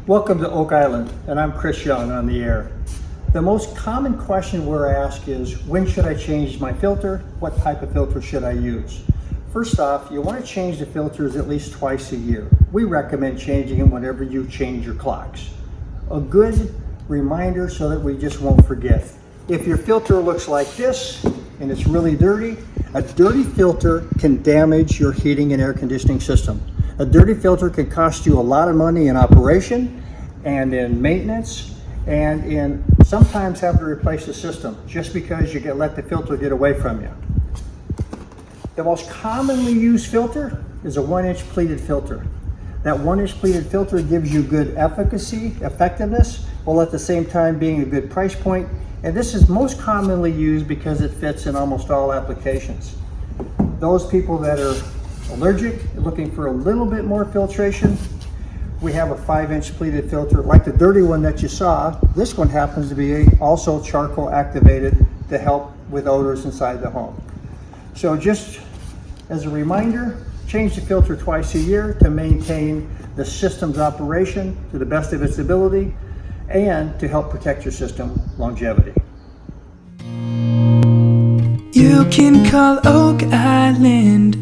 Welcome to Oak Island, and I'm Cris Young on the air. The most common question we're asked is, when should I change my filter? What type of filter should I use? First off, you want to change the filters at least twice a year. We recommend changing them whenever you change your clocks. A good reminder so that we just won't forget. If your filter looks like this and it's really dirty, a dirty filter can damage your heating and air conditioning system. A dirty filter can cost you a lot of money in operation and in maintenance and in sometimes having to replace the system just because you let the filter get away from you. The most commonly used filter is a 1-inch pleated filter. That 1-inch pleated filter gives you good effectiveness, while at the same time being a good price point. And this is most commonly used because it fits in almost all applications. Those people that are allergic, looking for a little bit more filtration, we have a 5-inch pleated filter like the dirty one that you saw. This one happens to be also charcoal activated to help with odors inside the home. So just as a reminder, change the filter twice a year to maintain the system's operation to the best of its ability and to help protect your system longevity. You can call Oak Island.